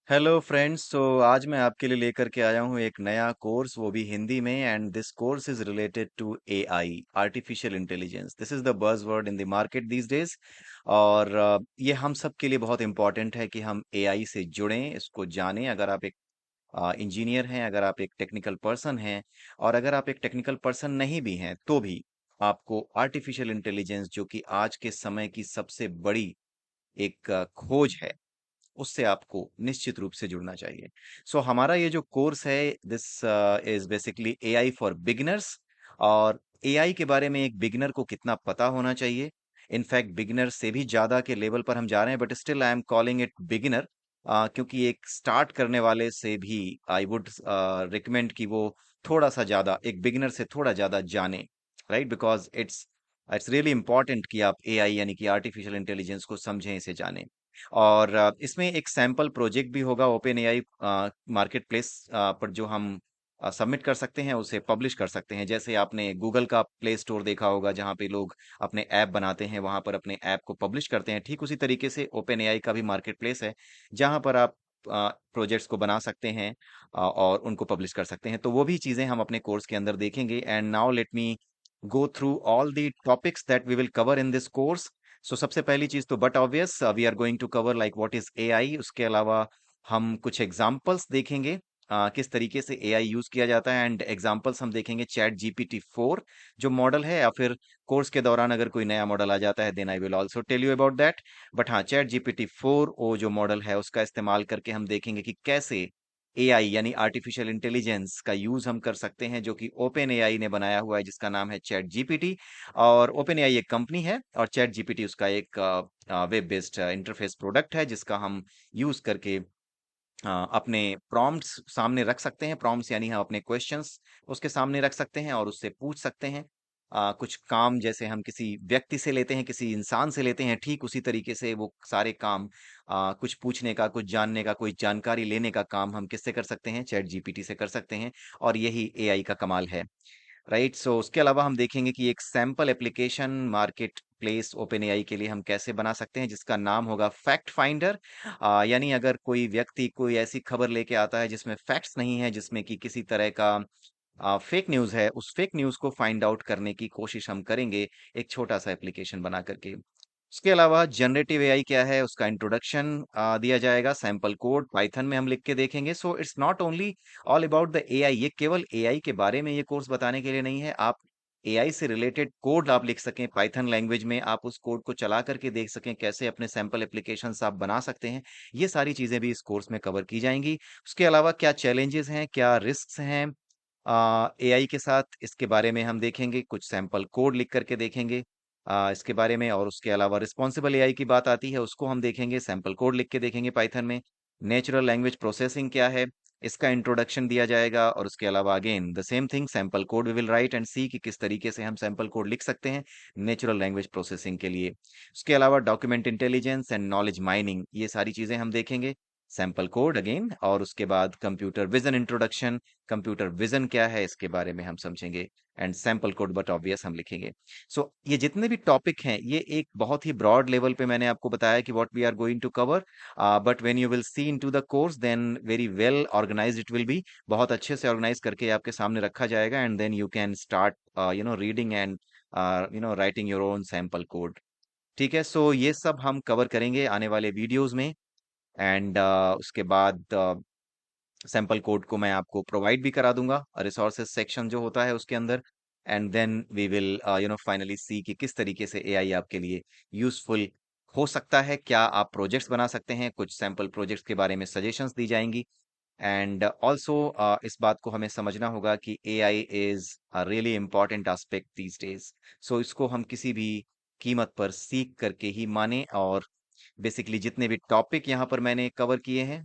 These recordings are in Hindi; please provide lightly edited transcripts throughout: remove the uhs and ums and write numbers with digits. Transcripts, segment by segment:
Hello friends. आज मैं आपके लिए लेकर के आया हूँ एक नया कोर्स, वो भी हिंदी में। And this course is related to AI, artificial intelligence. This is the buzzword in the market these days. और ये हम सब के लिए बहुत इंपॉर्टेंट है कि हम एआई से जुड़ें, इसको जानें। अगर आप एक इंजीनियर हैं, अगर आप एक टेक्निकल पर्सन हैं, और अगर आप एक टेक्निकल पर्सन नहीं भी हैं, तो भी आपको आर्टिफिशियल इंटेलिजेंस, जो कि आज के समय की सबसे बड़ी एक खोज है, उससे आपको निश्चित रूप से जुड़ना चाहिए। हमारा ये जो कोर्स है, this is basically AI for beginners. और एआई के बारे में एक बिगिनर को कितना पता होना चाहिए, इनफैक्ट बिगिनर से भी ज्यादा के लेवल पर हम जा रहे हैं, but still I am calling it beginner, क्योंकि एक स्टार्ट करने वाले से भी आई वुड रिकमेंड कि वो थोड़ा सा ज्यादा, एक बिगिनर से थोड़ा ज्यादा जाने, right? Because it's it's really important कि आप एआई यानी कि आर्टिफिशियल इंटेलिजेंस को समझें, इसे जानें। और इसमें एक सैंपल प्रोजेक्ट भी होगा ओपन एआई मार्केट प्लेस पर, जो हम सबमिट कर सकते हैं, उसे पब्लिश कर सकते हैं। जैसे आपने गूगल का प्ले स्टोर देखा होगा, जहाँ पे लोग अपने ऐप बनाते हैं, वहां पर अपने ऐप को पब्लिश करते हैं, ठीक उसी तरीके से ओपन एआई का भी मार्केट प्लेस है, जहां पर आप प्रोजेक्ट्स को बना सकते हैं और उनको पब्लिश कर सकते हैं। तो वो भी चीजें हम अपने कोर्स के अंदर देखेंगे। And now let me go through all the topics that we will cover in this course. सबसे पहली चीज तो but obvious, we are going to cover like what is AI. उसके अलावा हम कुछ एग्जांपल्स देखेंगे, किस तरीके से एआई यूज किया जाता है। एंड एग्जांपल्स हम देखेंगे चैट जीपीटी 4 जो मॉडल है, या फिर कोर्स के दौरान अगर कोई नया मॉडल आ जाता है, then I will also tell you about that. But हाँ, चैट जीपीटी 4 वो जो मॉडल है, उसका इस्तेमाल करके हम देखेंगे कि कैसे एआई यानी आर्टिफिशियल इंटेलिजेंस का यूज हम कर सकते हैं, जो कि ओपन एआई ने बनाया हुआ है, जिसका नाम है चैट जीपीटी। और ओपन एआई एक कंपनी है, और चैट जीपीटी उसका एक वेब बेस्ड इंटरफेस प्रोडक्ट है, जिसका हम यूज करके अपने प्रॉम्प्ट्स सामने रख सकते हैं। प्रॉम्प्ट्स यानी हम अपने क्वेश्चंस उसके सामने रख सकते हैं और उससे पूछ सकते हैं। कुछ काम जैसे हम किसी व्यक्ति से लेते हैं, किसी इंसान से लेते हैं, ठीक उसी तरीके से वो सारे काम, कुछ पूछने का, कुछ जानने का, कोई जानकारी लेने का काम हम किससे कर सकते हैं? चैट जीपीटी से कर सकते हैं। और यही एआई का कमाल है, राइट? उसके अलावा हम देखेंगे कि एक sample application market place open AI के लिए हम कैसे बना सकते हैं, जिसका नाम होगा फैक्ट फाइंडर। यानी अगर कोई व्यक्ति कोई ऐसी खबर लेके आता है जिसमें फैक्ट्स नहीं है, जिसमें कि किसी तरह का फेक न्यूज है, उस फेक न्यूज को फाइंड आउट करने की कोशिश हम करेंगे एक छोटा सा एप्लीकेशन बना करके। उसके अलावा जनरेटिव एआई क्या है, उसका इंट्रोडक्शन दिया जाएगा। सैंपल कोड पाइथन में हम लिख के देखेंगे। It's not only all about the AI. ये केवल एआई के बारे में ये कोर्स बताने के लिए नहीं है। आप एआई से रिलेटेड कोड आप लिख सकें पाइथन लैंग्वेज में, आप उस कोड को चला करके देख सकें कैसे अपने सैंपल एप्लीकेशंस आप बना सकते हैं। ये सारी चीजें भी इस कोर्स में कवर की जाएंगी। उसके अलावा क्या चैलेंजेस हैं, क्या रिस्क्स हैं एआई के साथ, इसके बारे में हम देखेंगे। कुछ सैंपल कोड लिख करके देखेंगे इसके बारे में। और उसके अलावा रिस्पॉन्सिबल एआई की बात आती है, उसको हम देखेंगे, सैंपल कोड लिख के देखेंगे पाइथन में। नेचुरल लैंग्वेज प्रोसेसिंग क्या है, इसका इंट्रोडक्शन दिया जाएगा। और उसके अलावा again the same thing, sample code we will write and see कि किस तरीके से हम सैंपल कोड लिख सकते हैं नेचुरल लैंग्वेज प्रोसेसिंग के लिए। उसके अलावा document intelligence and knowledge mining, ये सारी चीजें हम देखेंगे। सैंपल कोड अगेन, और उसके बाद computer vision introduction, computer vision क्या है इसके बारे में हम समझेंगे। And sample code but obvious हम लिखेंगे। ये जितने भी टॉपिक हैं, ये एक बहुत ही ब्रॉड लेवल पे मैंने आपको बताया कि what we are going to cover. But when you will see into the course, then very well organised it will be. बहुत अच्छे से ऑर्गेनाइज करके आपके सामने रखा जाएगा। And then you can start reading and writing your own sample code. ठीक है, ये सब हम कवर करेंगे आने वाले वीडियोस में। एंड उसके बाद सैंपल कोड को मैं आपको प्रोवाइड भी करा दूंगा, रिसोर्सेज सेक्शन जो होता है उसके अंदर। And then we will finally see कि किस तरीके से एआई आपके लिए यूजफुल हो सकता है, क्या आप प्रोजेक्ट्स बना सकते हैं, कुछ सैंपल प्रोजेक्ट्स के बारे में सजेशंस दी जाएंगी। एंड ऑल्सो इस बात को हमें समझना होगा कि AI is a really important aspect these days. इसको हम किसी भी कीमत पर सीख करके ही माने। और बेसिकली जितने भी टॉपिक यहाँ पर मैंने कवर किए हैं,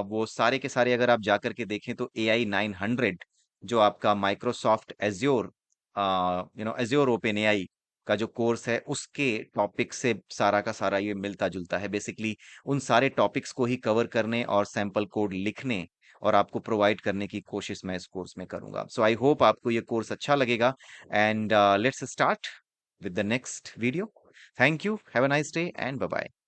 वो सारे के सारे अगर आप जाकर के देखें तो AI 900, जो आपका Microsoft azure azure open AI का जो कोर्स है, उसके टॉपिक से सारा का सारा ये मिलता जुलता है। बेसिकली उन सारे टॉपिक्स को ही कवर करने और सैंपल कोड लिखने और आपको प्रोवाइड करने की कोशिश मैं इस कोर्स में करूंगा। आई होप आपको ये कोर्स अच्छा लगेगा। And let's start with the next video. Thank you. Have a nice day and bye bye.